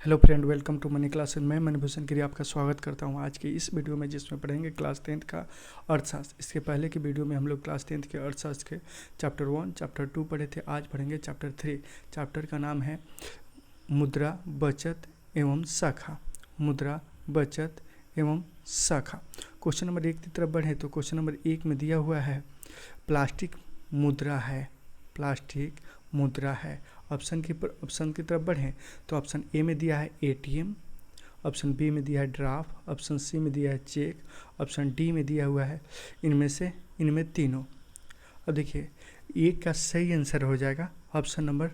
Hello friend, welcome to money class. मैं मणिभूषण गिरी आपका स्वागत करता हूं आज की इस वीडियो में, जिसमें पढ़ेंगे क्लास 10th का अर्थशास्त्र। इसके पहले की वीडियो में हम लोग क्लास 10th के अर्थशास्त्र के चैप्टर 1, चैप्टर 2 पढ़े थे। आज पढ़ेंगे चैप्टर 3। चैप्टर का नाम है मुद्रा, बचत एवं शाखा। मुद्रा, बचत एवं शाखा। क्वेश्चन नंबर 1 की तरफ बढ़े तो क्वेश्चन नंबर 1 में दिया हुआ है प्लास्टिक मुद्रा है। प्लास्टिक मुद्रा है। ऑप्शन की तरफ बढ़ें तो ऑप्शन ए में दिया है एटीएम, ऑप्शन बी में दिया है ड्राफ्ट, ऑप्शन सी में दिया है चेक, ऑप्शन डी में दिया हुआ है इनमें तीनों। अब देखिए, एक का सही आंसर हो जाएगा option number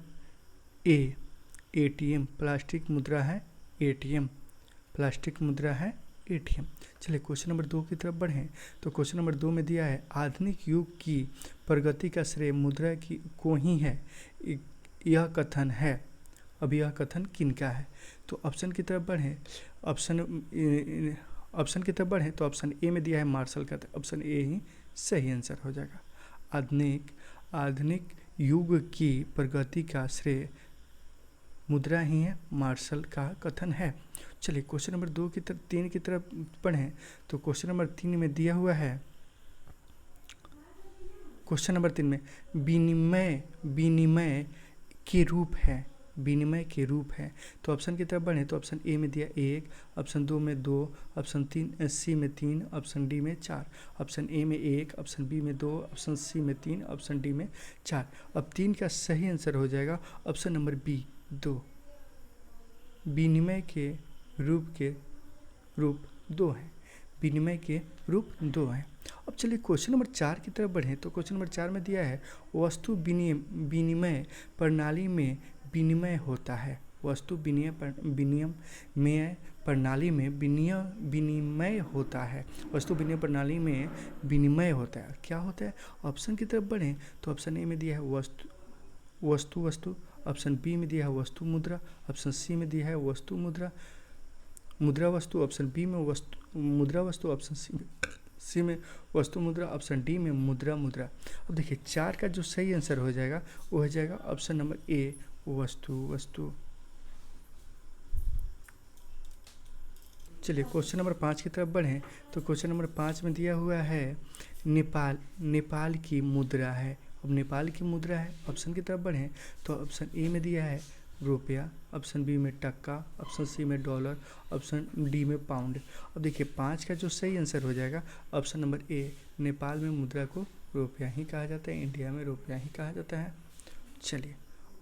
A, ATM. Plastic मुद्रा है एटीएम। प्लास्टिक मुद्रा है एटीएम। चलिए क्वेश्चन नंबर 2 की तरफ बढ़ें तो क्वेश्चन नंबर 2 में दिया है आधुनिक युग की प्रगति का श्रेय मुद्रा की को ही है, यह कथन है। अब यह कथन किनका है? तो ऑप्शन की तरफ बढ़ें ऑप्शन की तरफ बढ़ें तो ऑप्शन ए में दिया है मार्शल का। ऑप्शन ए ही सही आंसर हो जाएगा। आधुनिक युग की प्रगति का श्रेय मुद्रा ही है, मार्शल का कथन है। चलिए क्वेश्चन नंबर 3 की तरफ पढ़ें तो क्वेश्चन नंबर 3 में दिया हुआ है, क्वेश्चन नंबर 3 में विनिमय के रूप है। विनिमय के रूप है। तो ऑप्शन की तरफ बढ़ें तो ऑप्शन ए में दिया 1, ऑप्शन 2 में 2, ऑप्शन सी में 3, ऑप्शन डी में 4। ऑप्शन ए में 1, ऑप्शन बी में 2, ऑप्शन सी में 3, ऑप्शन डी में 4। अब 3 का सही आंसर हो जाएगा ऑप्शन नंबर बी, 2। विनिमय के रूप 2 है। विनिमय के रूप 2 हैं। अब चलिए क्वेश्चन नंबर 4 की तरफ बढ़ें तो क्वेश्चन नंबर 4 में दिया है वस्तु विनिमय प्रणाली में विनिमय होता है। वस्तु विनिमय प्रणाली में विनिमय होता है। वस्तु विनिमय प्रणाली में विनिमय होता है। क्या होता है? ऑप्शन की तरफ बढ़ें तो ऑप्शन ए में दिया है वस्तु, ऑप्शन बी में दिया है वस्तु मुद्रा, ऑप्शन सी में दिया है वस्तु मुद्रा वस्तु, ऑप्शन बी में मुद्रा वस्तु, ऑप्शन सी में वस्तु मुद्रा, ऑप्शन डी में मुद्रा। अब देखिए 4 का जो सही आंसर हो जाएगा वो हो जाएगा ऑप्शन नंबर ए, वस्तु। चलिए क्वेश्चन नंबर 5 की तरफ बढ़ें तो क्वेश्चन नंबर 5 में दिया हुआ है नेपाल की मुद्रा है। अब नेपाल की मुद्रा है। ऑप्शन की तरफ बढ़ें तो ऑप्शन ए में दिया है रुपया, ऑप्शन बी में टक्का, ऑप्शन सी में डॉलर, ऑप्शन डी में पाउंड। अब देखिए 5 का जो सही आंसर हो जाएगा ऑप्शन नंबर ए, नेपाल में मुद्रा को रुपया ही कहा जाता है, इंडिया में रुपया ही कहा जाता है। चलिए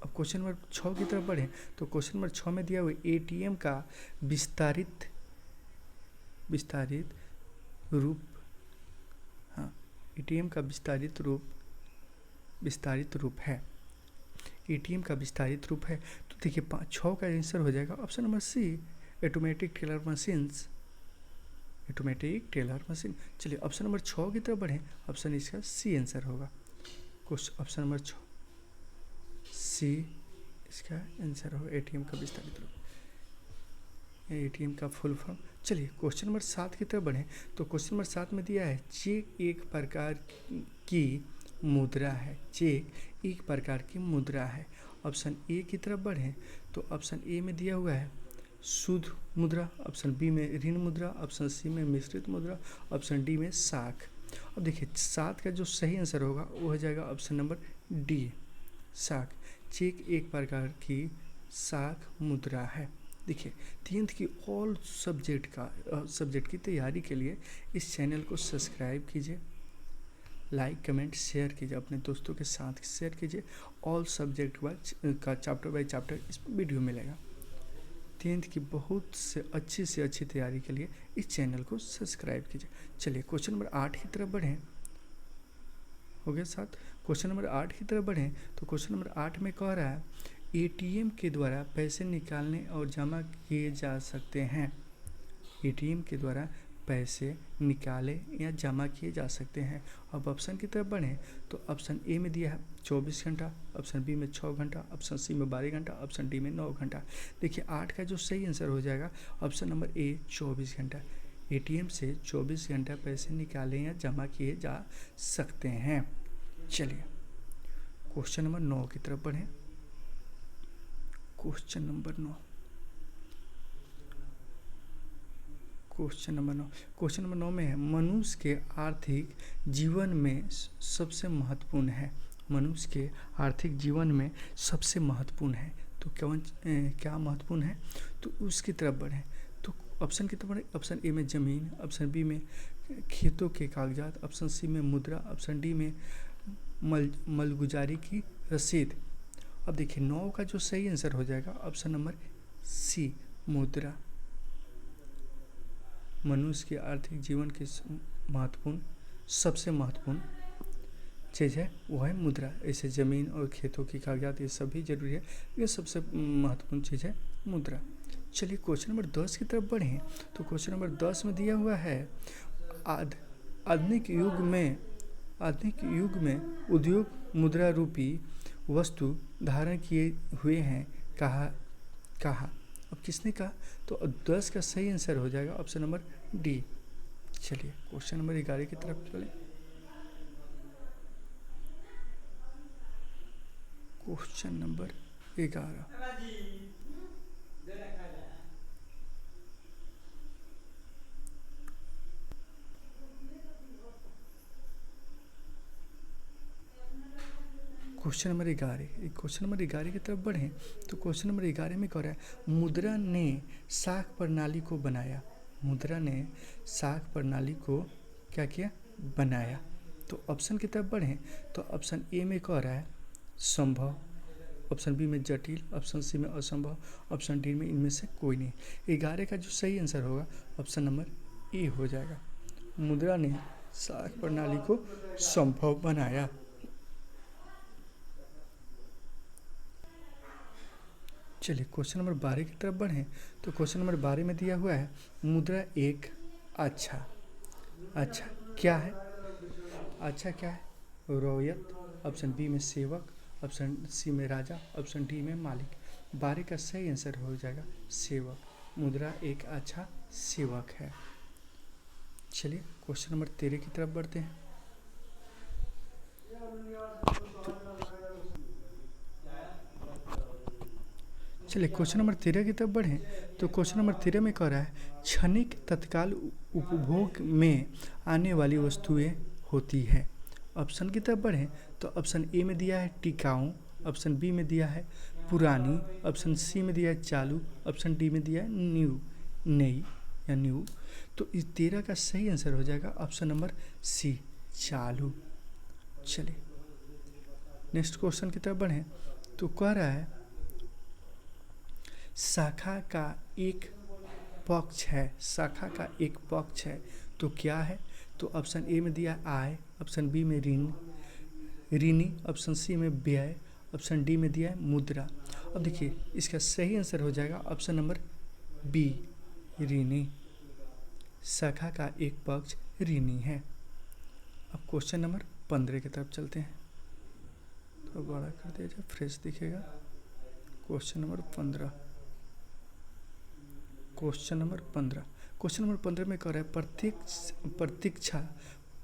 अब क्वेश्चन नंबर 6 की तरफ बढ़ें तो क्वेश्चन नंबर 6 में दिया हुआ एटीएम का विस्तारित रूप, हाँ, एटीएम का विस्तारित रूप है। एटीएम का विस्तारित रूप है। तो देखिए 6 का आंसर हो जाएगा option number C, automatic teller machine. चलिए ऑप्शन नंबर 6 की तरफ बढ़ें, ऑप्शन इसका सी आंसर होगा। ऑप्शन नंबर 6 सी इसका आंसर होगा, एटीएम का विस्तारित रूप, एटीएम का फुल फॉर्म। चलिए क्वेश्चन नंबर 7 की तरफ बढ़ें तो क्वेश्चन नंबर 7 में दिया है चेक एक प्रकार की मुद्रा है। चेक एक प्रकार की मुद्रा है। ऑप्शन ए की तरफ बढ़ें तो ऑप्शन ए में दिया हुआ है शुद्ध मुद्रा, ऑप्शन बी में ऋण मुद्रा, ऑप्शन सी में मिश्रित मुद्रा, ऑप्शन डी में शाख। अब देखिए 7 का जो सही आंसर होगा वो हो जाएगा ऑप्शन नंबर डी, शाख। चेक एक प्रकार की शाख मुद्रा है। देखिए 10th की ऑल सब्जेक्ट की तैयारी के लिए इस चैनल को सब्सक्राइब कीजिए, लाइक कमेंट शेयर कीजिए, अपने दोस्तों के साथ शेयर कीजिए। ऑल सब्जेक्ट का चैप्टर बाय चैप्टर इस वीडियो मिलेगा। 10th की बहुत से अच्छी तैयारी के लिए इस चैनल को सब्सक्राइब कीजिए। चलिए क्वेश्चन नंबर 8 की तरफ बढ़ें, हो गया 7। क्वेश्चन नंबर 8 की तरफ बढ़ें तो क्वेश्चन नंबर 8 में कह रहा है एटीएम के द्वारा पैसे निकालने और जमा किए जा सकते हैं। एटीएम के द्वारा पैसे निकाले या जमा किए जा सकते हैं। अब ऑप्शन की तरफ बढ़ें तो ऑप्शन ए में दिया है 24 घंटा, ऑप्शन बी में 6 घंटा, ऑप्शन सी में 12 घंटा, ऑप्शन डी में 9 घंटा। देखिए 8 का जो सही आंसर हो जाएगा ऑप्शन नंबर ए, 24 घंटा। एटीएम से 24 घंटा पैसे निकाले या जमा किए जा सकते हैं। चलिए क्वेश्चन नंबर 9 की तरफ बढ़ें। Question number 9 question number 9। Question number 9 में है मनुष्य के आर्थिक जीवन में सबसे महत्वपूर्ण है। मनुष्य के आर्थिक जीवन में सबसे महत्वपूर्ण है, तो क्या महत्वपूर्ण है, तो उसकी तरफ बढ़ें। तो ऑप्शन की तरफ बढ़ें। ऑप्शन ए में ज़मीन, ऑप्शन बी में खेतों के कागजात, ऑप्शन सी में मुद्रा, ऑप्शन डी में मलगुजारी की रसीद। अब देखिए 9 का जो सही आंसर हो जाएगा ऑप्शन नंबर सी, मुद्रा। मनुष्य के आर्थिक जीवन की महत्वपूर्ण, सबसे महत्वपूर्ण चीज़ है वो है मुद्रा। ऐसे ज़मीन और खेतों की कागजात ये सभी जरूरी है, ये सबसे महत्वपूर्ण चीज़ है मुद्रा। चलिए क्वेश्चन नंबर 10 की तरफ बढ़ें। तो क्वेश्चन नंबर 10 में दिया हुआ है आधुनिक युग में उद्योग मुद्रा रूपी वस्तु धारण किए हुए हैं, कहा। अब किसने कहा, तो 10 का सही आंसर हो जाएगा ऑप्शन नंबर डी। चलिए क्वेश्चन नंबर 11 की तरफ चलें। Question number 11। क्वेश्चन नंबर 11 की तरफ बढ़ें। तो क्वेश्चन नंबर 11 में कह रहा है मुद्रा ने साख प्रणाली को बनाया। मुद्रा ने साख प्रणाली को क्या किया, बनाया। तो ऑप्शन की तरफ बढ़ें। तो ऑप्शन ए में कह रहा है संभव, ऑप्शन बी में जटिल, ऑप्शन सी में असंभव, ऑप्शन डी में इनमें से कोई नहीं। 11 का जो सही आंसर होगा ऑप्शन नंबर ए हो जाएगा। मुद्रा ने साख प्रणाली को संभव बनाया। चलिए क्वेश्चन नंबर 12 की तरफ बढ़ें। तो क्वेश्चन नंबर 12 में दिया हुआ है मुद्रा एक अच्छा क्या है, अच्छा क्या है, रौयत, ऑप्शन बी में सेवक, ऑप्शन सी में राजा, ऑप्शन डी में मालिक। 12 का सही आंसर हो जाएगा सेवक। मुद्रा एक अच्छा सेवक है। चलिए क्वेश्चन नंबर 13 की तरफ बढ़ते हैं। चलिए क्वेश्चन नंबर 13 की तरफ बढ़ें। तो क्वेश्चन नंबर 13 में कह रहा है क्षणिक तत्काल उपभोग में आने वाली वस्तुएं होती है। ऑप्शन की तरफ बढ़ें। तो ऑप्शन ए में दिया है टिकाऊ, ऑप्शन बी में दिया है पुरानी, ऑप्शन सी में दिया है चालू, ऑप्शन डी में दिया है नई या न्यू। तो इस 13 का सही आंसर हो जाएगा ऑप्शन नंबर सी, चालू। चलिए नेक्स्ट क्वेश्चन की तरफ बढ़ें। तो कह रहा है शाखा का एक पक्ष है, तो क्या है, तो ऑप्शन ए में दिया आय, ऑप्शन बी में ऋणी, ऑप्शन सी में व्यय, ऑप्शन डी में दिया है मुद्रा। अब देखिए इसका सही आंसर हो जाएगा ऑप्शन नंबर बी, ऋणी। शाखा का एक पक्ष ऋणी है। अब क्वेश्चन नंबर 15 की तरफ चलते हैं। तो बड़ा कर दिया जाए, फ्रेश दिखेगा। क्वेश्चन नंबर 15 में कह रहा है प्रतीक्षा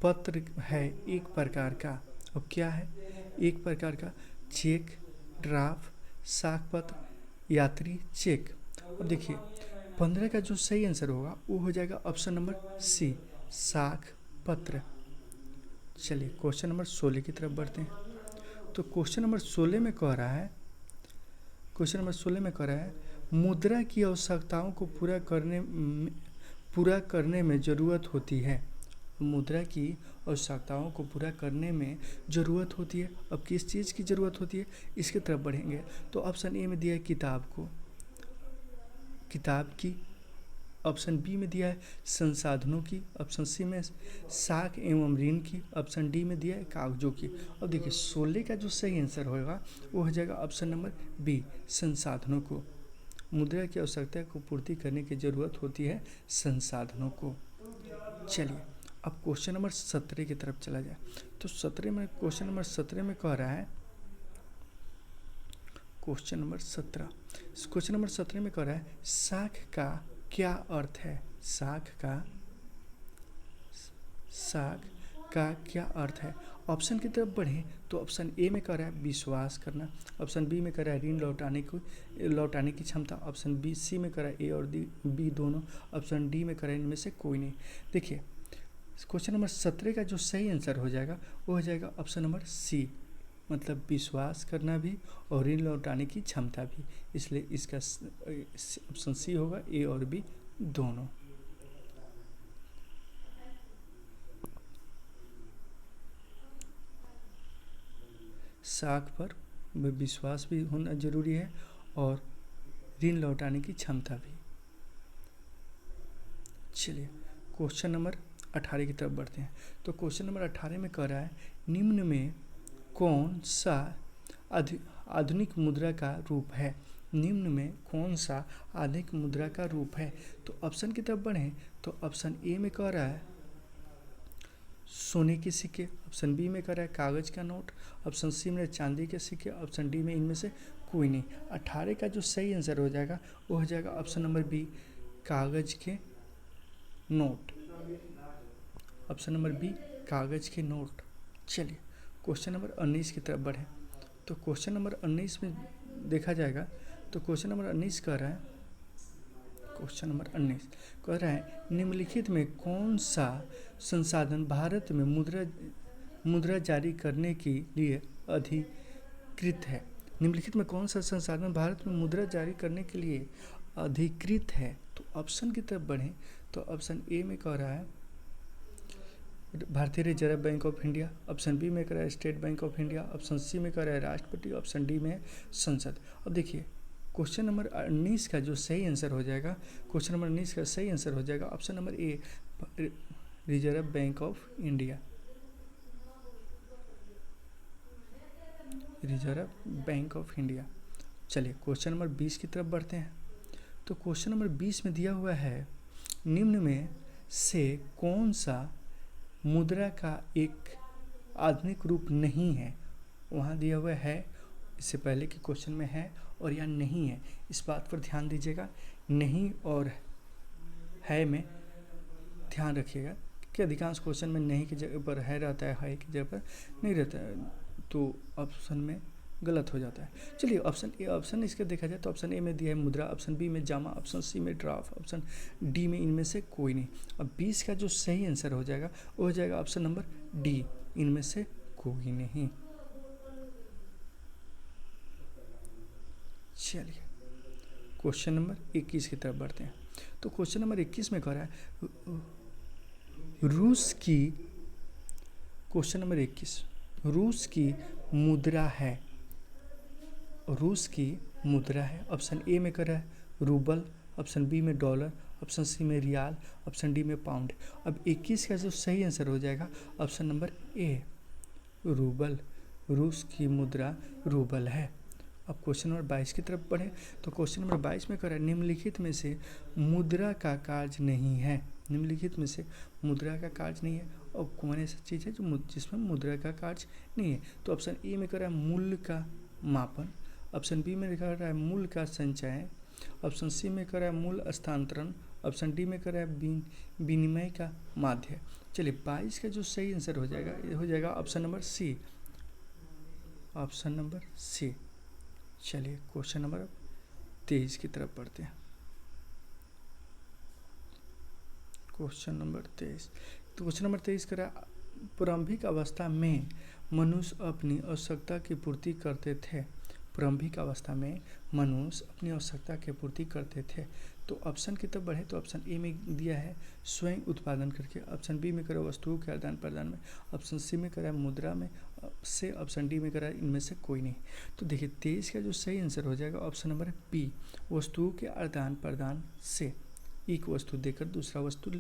पत्र है एक प्रकार का। और क्या है, एक प्रकार का चेक, ड्राफ्ट, साख पत्र, यात्री चेक। अब देखिए 15 का जो सही आंसर होगा वो हो जाएगा ऑप्शन नंबर सी, साख पत्र। चलिए क्वेश्चन नंबर 16 की तरफ बढ़ते हैं। तो क्वेश्चन नंबर 16 में कह रहा है मुद्रा की आवश्यकताओं को पूरा करने में ज़रूरत होती है। मुद्रा की आवश्यकताओं को पूरा करने में ज़रूरत होती है। अब किस चीज़ की ज़रूरत होती है, इसकी तरफ बढ़ेंगे। तो ऑप्शन ए में दिया है किताब की, ऑप्शन बी में दिया है संसाधनों की, ऑप्शन सी में साख एवं ऋण की, ऑप्शन डी में दिया है कागजों की। अब देखिए 16 का जो सही आंसर होगा वो हो जाएगा ऑप्शन नंबर बी, संसाधनों को। मुद्रा की आवश्यकता को पूर्ति करने की ज़रूरत होती है संसाधनों को। चलिए अब क्वेश्चन नंबर 17 की तरफ चला जाए। तो क्वेश्चन नंबर 17 में कह रहा है क्वेश्चन नंबर 17 में कह रहा है साख का क्या अर्थ है, साख का क्या अर्थ है। ऑप्शन की तरफ बढ़ें तो ऑप्शन ए में कह रहा है विश्वास करना, ऑप्शन बी में कह रहा है ऋण लौटाने की क्षमता, ऑप्शन बी सी में कह रहा है ए और बी दोनों, ऑप्शन डी में कह रहा है इनमें से कोई नहीं। देखिए क्वेश्चन नंबर 17 का जो सही आंसर हो जाएगा वो हो जाएगा ऑप्शन नंबर सी, मतलब विश्वास करना भी और ऋण लौटाने की क्षमता भी, इसलिए इसका ऑप्शन सी होगा, ए और बी दोनों। साख पर विश्वास भी होना जरूरी है और ऋण लौटाने की क्षमता भी। चलिए क्वेश्चन नंबर 18 की तरफ बढ़ते हैं। तो क्वेश्चन नंबर 18 में कह रहा है निम्न में कौन सा आधुनिक मुद्रा का रूप है, निम्न में कौन सा आधुनिक मुद्रा का रूप है। तो ऑप्शन की तरफ बढ़ें तो ऑप्शन ए में कह रहा है सोने के सिक्के, ऑप्शन बी में कह रहा है कागज़ का नोट, ऑप्शन सी में चांदी के सिक्के, ऑप्शन डी में इनमें से कोई नहीं। 18 का जो सही आंसर हो जाएगा वो हो जाएगा ऑप्शन नंबर बी कागज़ के नोट, ऑप्शन नंबर बी कागज़ के नोट। चलिए क्वेश्चन नंबर 19 की तरफ बढ़ें। तो क्वेश्चन नंबर 19 में देखा जाएगा तो क्वेश्चन नंबर 19 कह रहा है, क्वेश्चन नंबर 19 कह रहा है निम्नलिखित में कौन सा संसाधन भारत में मुद्रा जारी करने के लिए अधिकृत है, निम्नलिखित में कौन सा संसाधन भारत में मुद्रा जारी करने के लिए अधिकृत है। तो ऑप्शन की तरफ बढ़ें तो ऑप्शन ए में कह रहा है भारतीय reserve bank of India, option B में कह रहा है state bank of India, option C में कह रहा है राष्ट्रपति, ऑप्शन डी में संसद। अब देखिए क्वेश्चन नंबर 19 का जो सही आंसर हो जाएगा, क्वेश्चन नंबर 19 का सही आंसर हो जाएगा option number a reserve bank of India, reserve bank of India. चलिए क्वेश्चन नंबर 20 की तरफ बढ़ते हैं। तो क्वेश्चन नंबर 20 में दिया हुआ है निम्न में से कौन सा मुद्रा का एक आधुनिक रूप नहीं है, वहाँ दिया हुआ है, इससे पहले के क्वेश्चन में है और या नहीं है, इस बात पर ध्यान दीजिएगा। नहीं और है में ध्यान रखिएगा कि अधिकांश क्वेश्चन में नहीं की जगह पर है रहता है की जगह पर नहीं रहता है, तो ऑप्शन में गलत हो जाता है। चलिए ऑप्शन इसके देखा जाए तो ऑप्शन ए में दिया है मुद्रा, ऑप्शन बी में जामा, ऑप्शन सी में ड्राफ्ट, ऑप्शन डी में इनमें से कोई नहीं। अब 20 का जो सही आंसर हो जाएगा वो हो जाएगा ऑप्शन नंबर डी, इनमें से कोई नहीं। चलिए क्वेश्चन नंबर 21 की तरफ बढ़ते हैं। तो क्वेश्चन नंबर 21 में कह रहा है रूस की, क्वेश्चन नंबर 21 रूस की मुद्रा है, रूस की मुद्रा है, ऑप्शन ए में कह रहा है रूबल, ऑप्शन बी में डॉलर, ऑप्शन सी में रियाल, ऑप्शन डी में पाउंड। अब 21 का जो सही आंसर हो जाएगा ऑप्शन नंबर ए रूबल, रूस की मुद्रा रूबल है। अब क्वेश्चन नंबर 22 की तरफ बढ़े तो क्वेश्चन नंबर 22 में कह रहा है निम्नलिखित में से मुद्रा का कार्य नहीं है, निम्नलिखित में से मुद्रा का कार्य नहीं है। और कौन ऐसा चीज़ है जो जिसमें मुद्रा का कार्य नहीं है। तो ऑप्शन ए में कह रहा है मूल्य का मापन, ऑप्शन बी में कह रहा है मूल्य का संचय, ऑप्शन सी में कह रहा है मूल्य स्थानांतरण, ऑप्शन डी में कह रहा है विनिमय का माध्य। चलिए 22 का जो सही आंसर हो जाएगा ये हो जाएगा option number C, option number C. चलिए क्वेश्चन नंबर 23 की तरफ बढ़ते हैं। क्वेश्चन नंबर 23, तो क्वेश्चन नंबर 23 कह रहा है प्रारंभिक अवस्था में मनुष्य अपनी आवश्यकता की पूर्ति करते थे, प्रारंभिक अवस्था में मनुष्य अपनी आवश्यकता की पूर्ति करते थे। तो ऑप्शन की तरफ बढ़े तो ऑप्शन ए में दिया है स्वयं उत्पादन करके, ऑप्शन बी में करा वस्तुओं के आदान प्रदान में, ऑप्शन सी में करा मुद्रा में से, ऑप्शन डी में करा इनमें से कोई नहीं। तो देखिए 23 का जो सही आंसर हो जाएगा ऑप्शन नंबर बी वस्तुओं के आदान प्रदान से, एक वस्तु देकर दूसरा वस्तु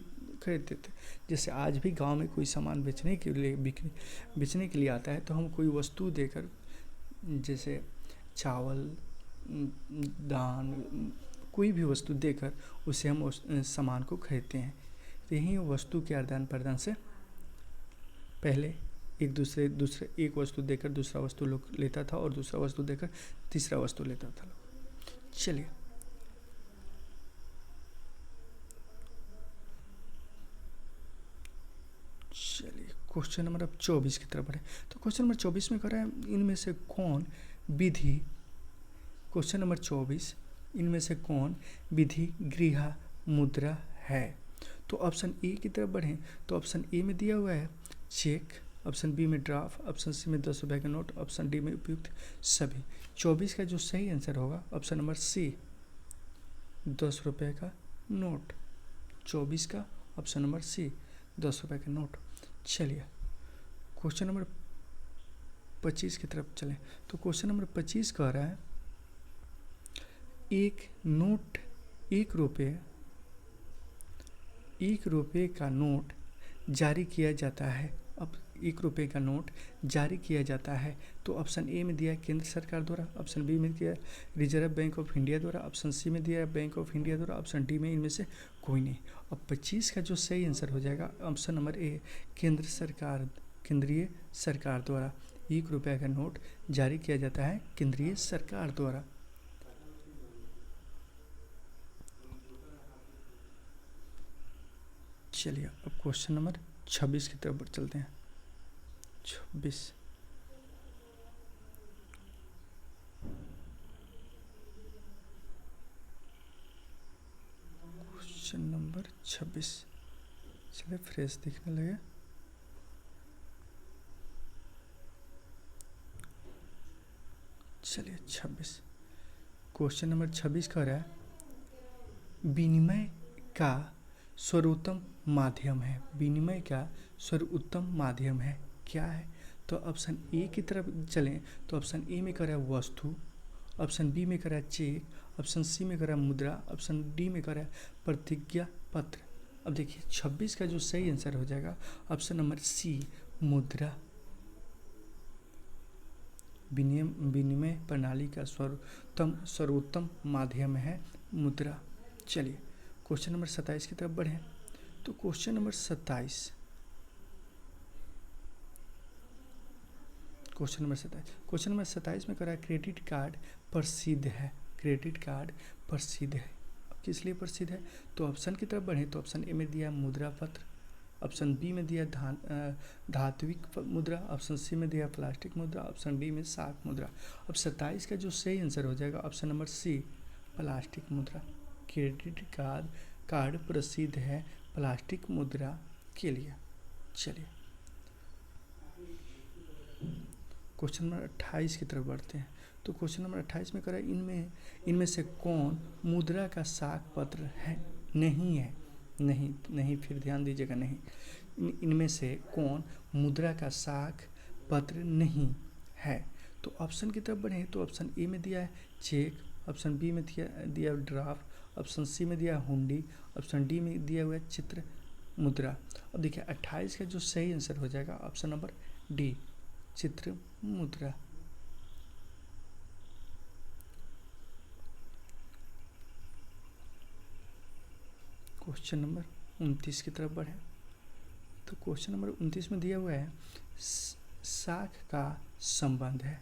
खरीदते थे। जैसे आज भी गांव में कोई सामान बेचने के लिए आता है तो हम कोई वस्तु देकर, जैसे चावल, दान, कोई भी वस्तु देकर उसे हम उस सामान को खरीदते हैं। तो यही वस्तु के आदान प्रदान से पहले एक वस्तु देकर दूसरा वस्तु लोग लेता था और दूसरा वस्तु देकर तीसरा वस्तु लेता था। चलिए क्वेश्चन नंबर अब 24 की तरफ बढ़े। तो क्वेश्चन नंबर 24 में कह रहा है इनमें से कौन विधि, क्वेश्चन नंबर 24, इनमें से कौन विधि गृह मुद्रा है। तो ऑप्शन ए की तरफ बढ़ें तो ऑप्शन ए में दिया हुआ है चेक, ऑप्शन बी में ड्राफ्ट, ऑप्शन सी में 10 रुपये का नोट, ऑप्शन डी में उपयुक्त सभी। 24 का जो सही आंसर होगा ऑप्शन नंबर सी 10 रुपये का नोट। 24 का ऑप्शन नंबर सी 10 रुपये का नोट। चलिए क्वेश्चन नंबर 25 की तरफ चलें। तो क्वेश्चन नंबर 25 कह रहा है एक नोट 1 रुपये का नोट जारी किया जाता है। अब 1 रुपये का नोट जारी किया जाता है तो ऑप्शन ए में दिया है केंद्र सरकार द्वारा, ऑप्शन बी में दिया है रिजर्व बैंक ऑफ इंडिया द्वारा, ऑप्शन सी में दिया है बैंक ऑफ इंडिया द्वारा, ऑप्शन डी में इनमें से कोई नहीं। अब 25 का जो सही आंसर हो जाएगा ऑप्शन नंबर ए केंद्रीय सरकार द्वारा 1 रुपये का नोट जारी किया जाता है केंद्रीय सरकार द्वारा। चलिए अब क्वेश्चन नंबर 26 की तरफ चलते हैं। 26 क्वेश्चन नंबर 26, चलिए फ्रेश दिखने लगे। चलिए 26 क्वेश्चन नंबर 26 कह रहा है विनिमय का सर्वोत्तम माध्यम है। विनिमय का सर्वोत्तम माध्यम है क्या है। तो ऑप्शन ए की तरफ चलें तो ऑप्शन ए में कह रहा है वस्तु, ऑप्शन बी में कह रहा है चेक, ऑप्शन सी में कह रहा है मुद्रा, ऑप्शन डी में कह रहा है प्रतिज्ञा पत्र। अब देखिए 26 का जो सही आंसर हो जाएगा ऑप्शन नंबर सी मुद्रा। विनिमय प्रणाली का सर्वोत्तम माध्यम है मुद्रा। चलिए क्वेश्चन नंबर 27 की तरफ बढ़ें। तो क्वेश्चन नंबर 27 में कह रहा है क्रेडिट कार्ड प्रसिद्ध है। क्रेडिट कार्ड प्रसिद्ध है, किस लिए प्रसिद्ध है। तो ऑप्शन की तरफ बढ़ें तो ऑप्शन ए में दिया मुद्रा पत्र, ऑप्शन बी में दिया धात्विक मुद्रा, ऑप्शन सी में दिया प्लास्टिक मुद्रा, ऑप्शन डी में साख मुद्रा। अब 27 का जो सही आंसर हो जाएगा ऑप्शन नंबर सी प्लास्टिक मुद्रा। क्रेडिट कार्ड प्रसिद्ध है प्लास्टिक मुद्रा के लिए। चलिए क्वेश्चन नंबर 28 की तरफ बढ़ते हैं। तो क्वेश्चन नंबर 28 में कह रहा है इनमें से कौन मुद्रा का साख पत्र है नहीं है। नहीं फिर ध्यान दीजिएगा, नहीं। इनमें से कौन मुद्रा का साख पत्र नहीं है। तो ऑप्शन की तरफ बढ़े तो ऑप्शन ए में दिया है चेक, ऑप्शन बी में दिया ड्राफ्ट, ऑप्शन सी में दिया हुंडी, ऑप्शन डी में दिया हुआ है चित्र मुद्रा। अब देखिए 28 का जो सही आंसर हो जाएगा ऑप्शन नंबर डी चित्र मुद्रा। क्वेश्चन नंबर 29 की तरफ बढ़े। तो क्वेश्चन नंबर 29 में दिया हुआ है साख का संबंध है।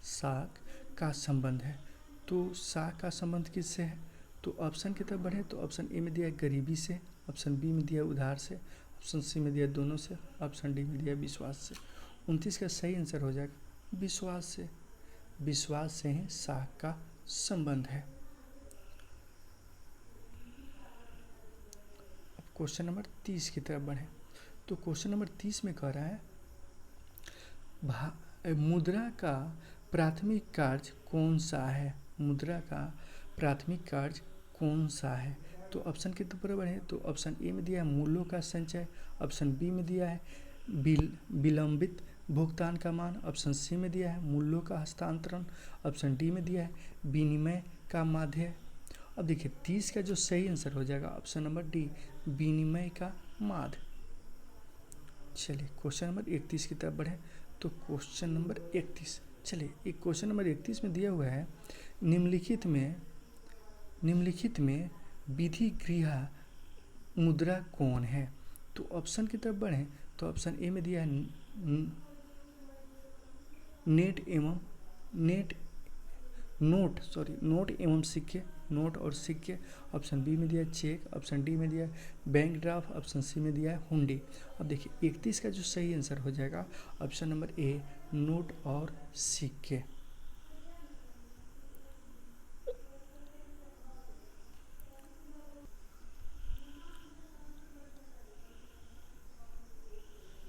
साख का संबंध है, तो साख का संबंध किससे है। तो ऑप्शन की तरफ बढ़े तो ऑप्शन ए में दिया गरीबी से, ऑप्शन बी में दिया उधार से, ऑप्शन सी में दिया दोनों से, ऑप्शन डी में दिया विश्वास से। 29 का सही आंसर हो जाएगा विश्वास से। विश्वास से ही साख का संबंध है। अब क्वेश्चन नंबर 30 की तरफ बढ़े। तो क्वेश्चन नंबर 30 में कह रहा है मुद्रा का प्राथमिक कार्य कौन सा है। मुद्रा का प्राथमिक कार्य कौन सा है। तो ऑप्शन के ऊपर बढ़े तो ऑप्शन ए में दिया है मूल्यों का संचय, ऑप्शन बी में दिया है विलंबित भुगतान का मान, ऑप्शन सी में दिया है मूल्यों का हस्तांतरण, ऑप्शन डी में दिया है विनिमय का माध्य। अब देखिए 30 का जो सही आंसर हो जाएगा ऑप्शन नंबर डी विनिमय का माध्य। चलिए क्वेश्चन नंबर 31 की तरफ बढ़े। तो क्वेश्चन नंबर 31, चलिए एक क्वेश्चन नंबर 31 में दिया हुआ है निम्नलिखित में विधि गृह मुद्रा कौन है। तो ऑप्शन की तरफ बढ़े तो ऑप्शन ए में दिया है नोट एवं सिक्के नोट और सिक्के, ऑप्शन बी में दिया है चेक, ऑप्शन डी में दिया है बैंक ड्राफ्ट, ऑप्शन सी में दिया है हुंडी। अब देखिए 31 का जो सही आंसर हो जाएगा ऑप्शन नंबर ए, नोट और सिक्के।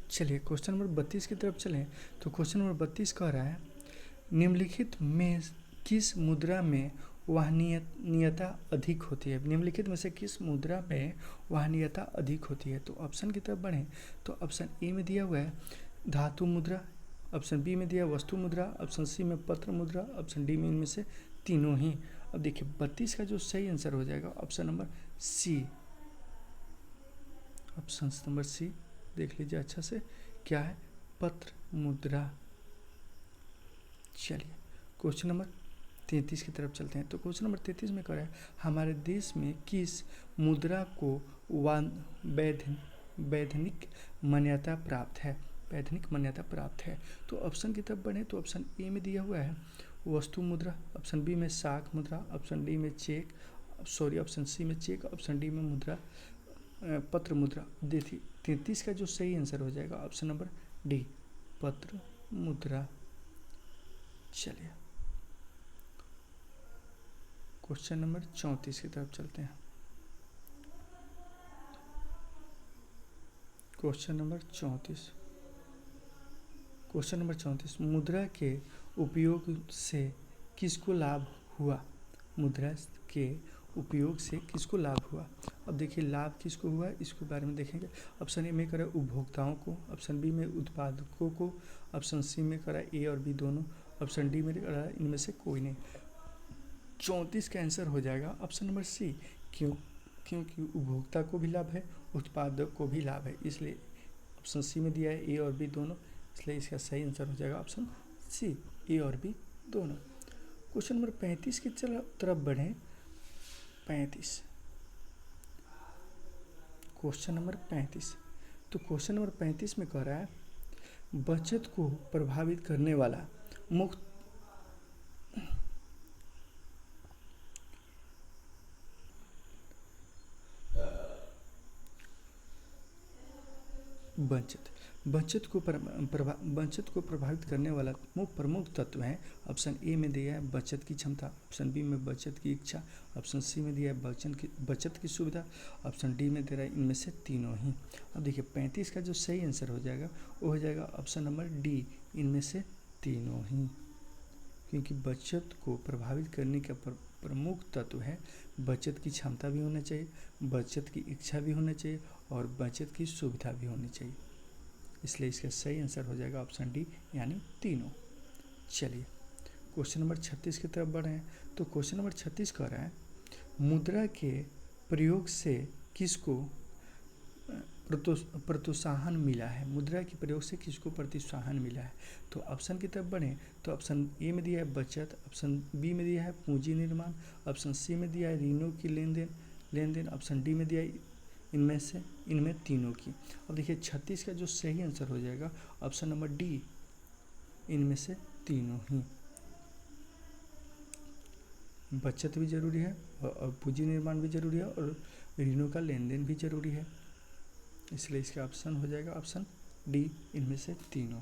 चलिए क्वेश्चन नंबर 32 की तरफ चलें। तो क्वेश्चन नंबर 32 कह रहा है निम्नलिखित में किस मुद्रा में वाहनीयता अधिक होती है। निम्नलिखित में से किस मुद्रा में वाहनीयता अधिक होती है। तो ऑप्शन की तरफ बढ़ें तो ऑप्शन ए में दिया हुआ है धातु मुद्रा, ऑप्शन बी में दिया वस्तु मुद्रा, ऑप्शन सी में पत्र मुद्रा, ऑप्शन डी में इनमें से तीनों ही। अब देखिए 32 का जो सही आंसर हो जाएगा option number C, option number C देख लीजिए अच्छा से, क्या है, पत्र मुद्रा। चलिए क्वेश्चन नंबर 33 की तरफ चलते हैं। तो क्वेश्चन नंबर 33 में कह रहा है हमारे देश में किस मुद्रा को वैधानिक मान्यता प्राप्त है। वैधानिक मान्यता प्राप्त है। तो ऑप्शन की तरफ बढ़े तो ऑप्शन ए में दिया हुआ है वस्तु मुद्रा, ऑप्शन बी में शाख मुद्रा, ऑप्शन डी में चेक, ऑप्शन सी में चेक, ऑप्शन डी में मुद्रा पत्र मुद्रा। देखिए 33 का जो सही आंसर हो जाएगा ऑप्शन नंबर डी, पत्र मुद्रा। चलिए क्वेश्चन नंबर 34 की तरफ चलते हैं। क्वेश्चन नंबर 34 मुद्रा के उपयोग से किसको लाभ हुआ। मुद्रा के उपयोग से किसको लाभ हुआ। अब देखिए लाभ किसको हुआ इसके बारे में देखेंगे। ऑप्शन ए में करा उपभोक्ताओं को, ऑप्शन बी में उत्पादकों को, ऑप्शन सी में करा ए और बी दोनों, ऑप्शन डी में करा इनमें से कोई नहीं। 34 का आंसर हो जाएगा ऑप्शन नंबर सी। क्योंकि उपभोक्ता को भी लाभ है, उत्पादक को भी लाभ है, इसलिए ऑप्शन सी में दिया है ए और बी दोनों, इसलिए इसका सही आंसर हो जाएगा ऑप्शन सी, ए और बी दोनों। क्वेश्चन नंबर 35 की तरफ बढ़ें। 35 क्वेश्चन नंबर 35। तो क्वेश्चन नंबर 35 में कह रहा है बचत को प्रभावित करने वाला मुख्य बचत को प्रभावित करने वाला प्रमुख तत्व है। ऑप्शन ए में दिया है बचत की क्षमता, ऑप्शन बी में बचत की इच्छा, ऑप्शन सी में दिया है बचत की सुविधा, ऑप्शन डी में दे रहा है इनमें से तीनों ही। अब देखिए 35 का जो सही आंसर हो जाएगा वो हो जाएगा ऑप्शन नंबर डी, इनमें से तीनों ही। क्योंकि बचत को प्रभावित करने का प्रमुख तत्व है बचत की क्षमता भी होनी चाहिए, बचत की इच्छा भी होनी चाहिए और बचत की सुविधा भी होनी चाहिए, इसलिए इसका सही आंसर हो जाएगा ऑप्शन डी यानी तीनों। चलिए क्वेश्चन नंबर 36 की तरफ बढ़े हैं। तो क्वेश्चन नंबर 36 कह रहा है मुद्रा के प्रयोग से किसको प्रोत्साहन मिला है। मुद्रा के प्रयोग से किसको प्रोत्साहन मिला है। तो ऑप्शन की तरफ बढ़े तो ऑप्शन ए में दिया है बचत, ऑप्शन बी में दिया है पूंजी निर्माण, ऑप्शन सी में दिया है ऋणों की लेन देन, ऑप्शन डी में दिया है इनमें तीनों की। अब देखिए 36 का जो सही आंसर हो जाएगा ऑप्शन नंबर डी, इनमें से तीनों ही। बचत भी जरूरी है और पूंजी निर्माण भी जरूरी है और ऋणों का लेन देन भी जरूरी है, इसलिए इसका ऑप्शन हो जाएगा ऑप्शन डी, इनमें से तीनों।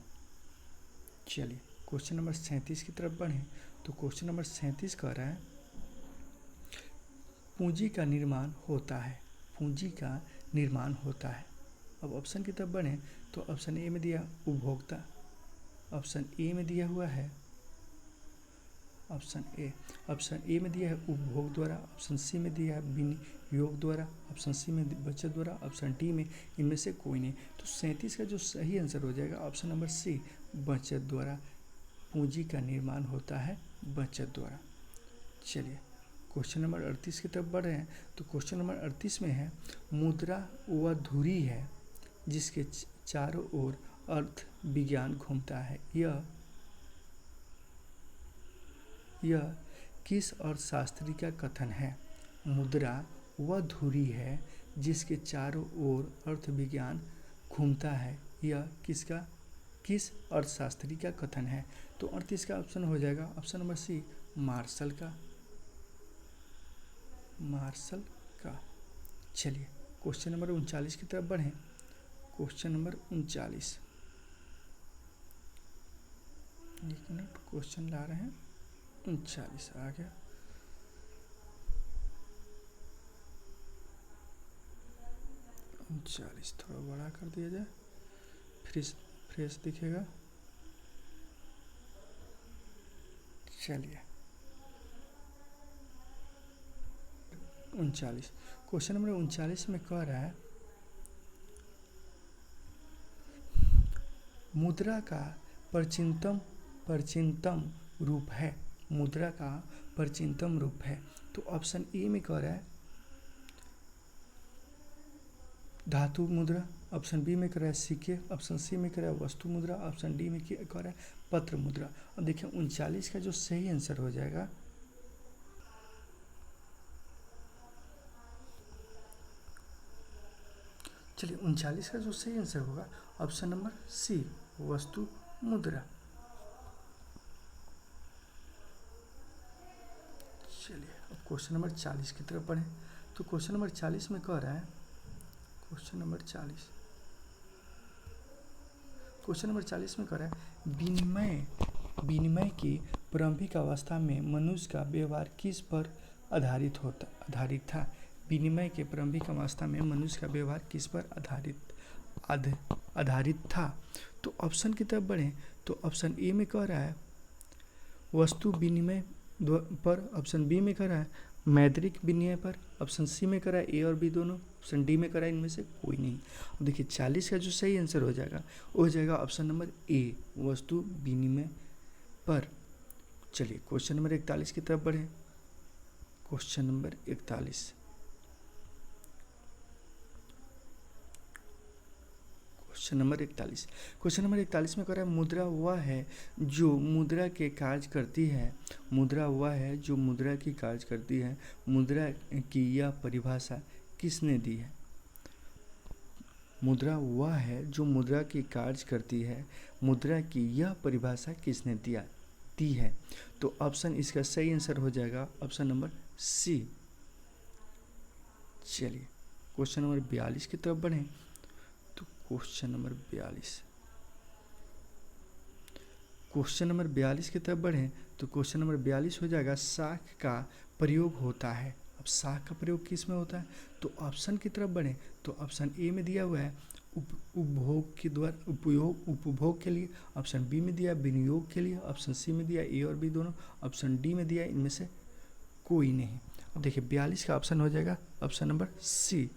चलिए क्वेश्चन नंबर 37 की तरफ बढ़ें। तो क्वेश्चन नंबर 37 कह रहा है पूंजी का निर्माण होता है। अब ऑप्शन की तरफ बढ़ें तो ऑप्शन ए में दिया उपभोक्ता, ऑप्शन ए में दिया हुआ है ऑप्शन ए में दिया है उपभोग द्वारा, ऑप्शन सी में दिया है विनियोग द्वारा, ऑप्शन सी में बचत द्वारा, ऑप्शन डी में इनमें से कोई नहीं। तो 37 का जो सही आंसर हो जाएगा ऑप्शन नंबर सी, बचत द्वारा। पूंजी का निर्माण होता है बचत द्वारा। चलिए क्वेश्चन नंबर 38 की तरफ बढ़ रहे हैं। तो क्वेश्चन नंबर 38 में है मुद्रा वह धुरी है जिसके चारों ओर अर्थ विज्ञान घूमता है। यह किस अर्थशास्त्री का कथन है। मुद्रा वह धुरी है जिसके चारों ओर अर्थ विज्ञान घूमता है, यह किस अर्थशास्त्री का कथन है। तो 38 का ऑप्शन हो जाएगा ऑप्शन नंबर सी, मार्शल का। मार्शल का। चलिए क्वेश्चन नंबर 39 की तरफ बढ़ें। क्वेश्चन नंबर 39, एक मिनट, क्वेश्चन ला रहे हैं। 39 आ गया। उनचालीस थोड़ा बड़ा कर दिया जाए, फ्रेश फ्रेश दिखेगा। चलिए 39, क्वेश्चन नंबर 39 में कह रहा है मुद्रा का प्राचीनतम रूप है। मुद्रा का प्राचीनतम रूप है। तो ऑप्शन ए में कह रहा है धातु मुद्रा, ऑप्शन बी में कह रहा है सिक्के, ऑप्शन सी में कह रहा है वस्तु मुद्रा, ऑप्शन डी में कह रहा है पत्र मुद्रा। अब देखिए 39 का जो सही आंसर हो जाएगा, चलिए 39 का जो सही आंसर होगा ऑप्शन नंबर सी, वस्तु मुद्रा। चलिए अब क्वेश्चन नंबर 40 की तरफ बढ़ें। तो क्वेश्चन नंबर 40 में कह रहा है, क्वेश्चन नंबर 40 में कह रहा है विनिमय की प्रारंभिक अवस्था में मनुष्य का व्यवहार किस पर आधारित था। विनिमय के प्रारंभिक अवस्था में मनुष्य का व्यवहार किस पर आधारित था। तो ऑप्शन की तरफ बढ़ें। तो ऑप्शन ए में कह रहा है वस्तु विनिमय पर, ऑप्शन बी में कह रहा है मौद्रिक विनिमय पर, ऑप्शन सी में कह रहा है ए और बी दोनों, ऑप्शन डी में कह रहा है इनमें से कोई नहीं। अब देखिए 40 का जो सही आंसर हो जाएगा वो हो जाएगा ऑप्शन नंबर ए, वस्तु विनिमय पर। चलिए क्वेश्चन नंबर 41 की तरफ बढ़े। क्वेश्चन नंबर 41, क्वेश्चन नंबर 41 में कह रहा है मुद्रा वह है जो मुद्रा के कार्य करती है। मुद्रा वह है जो मुद्रा की कार्य करती है। मुद्रा की यह परिभाषा किसने दी है। मुद्रा वह है जो मुद्रा की कार्य करती है। मुद्रा की यह परिभाषा किसने दी है। तो ऑप्शन इसका सही आंसर हो जाएगा ऑप्शन नंबर सी। चलिए क्वेश्चन नंबर 42 की तरफ बढ़ें। तो क्वेश्चन नंबर 42 की तरफ बढ़ें। तो क्वेश्चन नंबर 42 हो जाएगा शाख का प्रयोग होता है। अब शाख का प्रयोग किस में होता है। तो ऑप्शन की तरफ बढ़ें। तो ऑप्शन ए में दिया हुआ है उपभोग के द्वारा, उपभोग के लिए, ऑप्शन बी में दिया विनियोग के लिए, ऑप्शन सी में दिया ए और बी दोनों, ऑप्शन डी में दिया इनमें से कोई नहीं। अब देखिए 42 का ऑप्शन हो जाएगा ऑप्शन नंबर सी,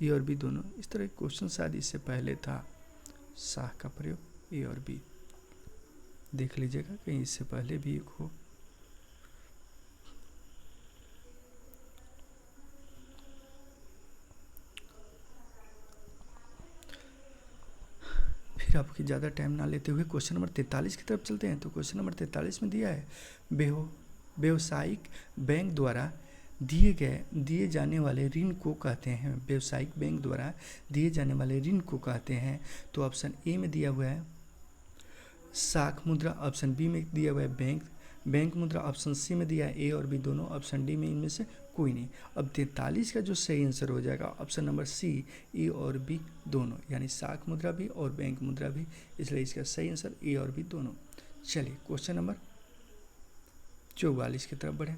ए और बी दोनों। इस तरह क्वेश्चन शायद इससे पहले था, शाख का प्रयोग ए और बी, देख लीजिएगा कहीं इससे पहले भी एक हो। फिर आपकी ज़्यादा टाइम ना लेते हुए क्वेश्चन नंबर 43 की तरफ चलते हैं। तो क्वेश्चन नंबर 43 में दिया है व्यावसायिक बैंक द्वारा दिए जाने वाले ऋण को कहते हैं। व्यावसायिक बैंक द्वारा दिए जाने वाले ऋण को कहते हैं। तो ऑप्शन ए में दिया हुआ है शाख मुद्रा, ऑप्शन बी में दिया हुआ है बैंक मुद्रा, ऑप्शन सी में दिया है ए और बी दोनों, ऑप्शन डी में इनमें से कोई नहीं। अब 43 का जो सही आंसर हो जाएगा ऑप्शन नंबर सी, ए और बी दोनों, यानी शाख मुद्रा भी और बैंक मुद्रा भी, इसलिए इसका सही आंसर ए और बी दोनों। चलिए क्वेश्चन नंबर 44 की तरफ बढ़े।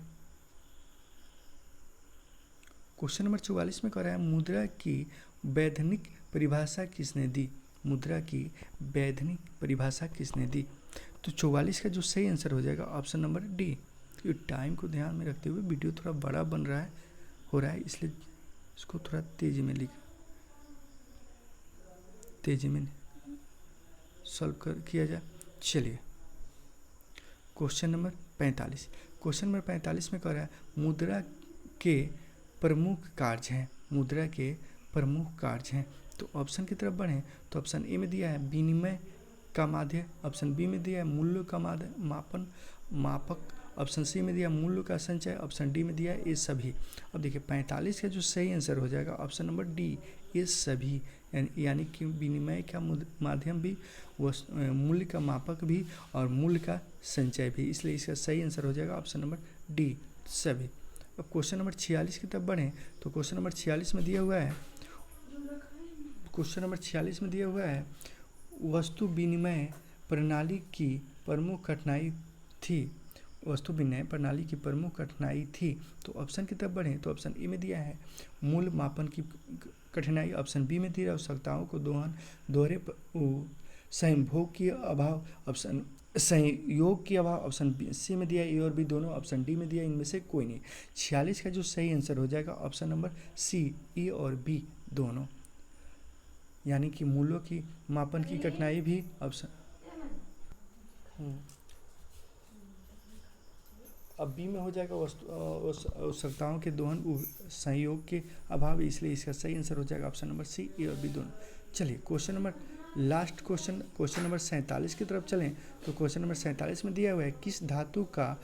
क्वेश्चन नंबर 44 में कह रहा है मुद्रा की वैधानिक परिभाषा किसने दी। मुद्रा की वैधानिक परिभाषा किसने दी। तो 44 का जो सही आंसर हो जाएगा ऑप्शन नंबर डी। तो टाइम को ध्यान में रखते हुए वीडियो थोड़ा बड़ा बन रहा है, इसलिए इसको थोड़ा तेजी में सॉल्व किया जाए। चलिए क्वेश्चन नंबर 45, क्वेश्चन नंबर 45 में कह रहा है मुद्रा के प्रमुख कार्य हैं। मुद्रा के प्रमुख कार्य हैं। तो ऑप्शन की तरफ बढ़ें। तो ऑप्शन ए में दिया है विनिमय का माध्य, ऑप्शन बी में दिया है मूल्य का मापक, ऑप्शन सी में दिया मूल्य का संचय, ऑप्शन डी में दिया है ये सभी। अब देखिए 45 का जो सही आंसर हो जाएगा ऑप्शन नंबर डी, ये सभी, यानी कि विनिमय का माध्यम भी, मूल्य का मापक भी और मूल्य का संचय भी, इसलिए इसका सही आंसर हो जाएगा ऑप्शन नंबर डी, सभी। अब क्वेश्चन नंबर 46 की तरफ बढ़ें तो क्वेश्चन नंबर 46 में दिया हुआ है, क्वेश्चन नंबर 46 में दिया हुआ है वस्तु विनिमय प्रणाली की प्रमुख कठिनाई थी, वस्तु विनिमय प्रणाली की प्रमुख कठिनाई थी। तो ऑप्शन की तरफ बढ़ें तो ऑप्शन ए में दिया है मूल मापन की कठिनाई, ऑप्शन बी में दिया आवश्यकताओं को दोहरे संभोग की अभाव, ऑप्शन संयोग की अभाव, ऑप्शन सी में दिया ए और बी दोनों, ऑप्शन डी में दिया इनमें से कोई नहीं। 46 का जो सही आंसर हो जाएगा ऑप्शन नंबर सी, ए और बी दोनों, यानी कि मूल्यों की मापन की कठिनाई भी ऑप्शन अब बी में हो जाएगा आवश्यकताओं के दोहन संयोग के अभाव, इसलिए इसका सही आंसर हो जाएगा ऑप्शन नंबर सी, ए और बी दोनों। चलिए question number last question number 47 की तरफ चलें तो क्वेश्चन नंबर 47 में दिया हुआ है किस धातु का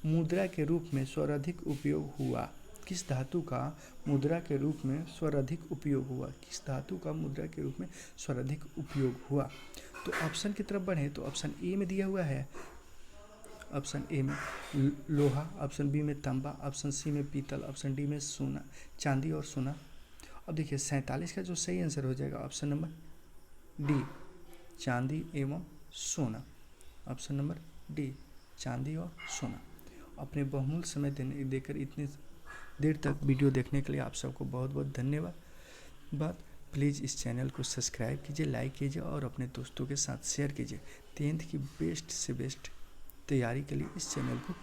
मुद्रा के रूप में सर्वाधिक उपयोग हुआ, किस धातु का मुद्रा के रूप में सर्वाधिक उपयोग हुआ, किस धातु का मुद्रा के रूप में सर्वाधिक उपयोग हुआ। तो ऑप्शन की तरफ बढ़े तो ऑप्शन ए में दिया हुआ है, ऑप्शन ए में लोहा, ऑप्शन बी में तांबा, ऑप्शन सी में पीतल, ऑप्शन डी में सोना, चांदी और सोना। अब देखिए 47 का जो सही आंसर हो जाएगा ऑप्शन नंबर डी, चांदी एवं सोना, ऑप्शन नंबर डी, चांदी और सोना। अपने बहुमूल्य समय देकर इतने देर तक वीडियो देखने के लिए आप सबको बहुत बहुत धन्यवाद। प्लीज़ इस चैनल को सब्सक्राइब कीजिए, लाइक कीजिए और अपने दोस्तों के साथ शेयर कीजिए। 10th की बेस्ट से बेस्ट तैयारी के लिए इस चैनल को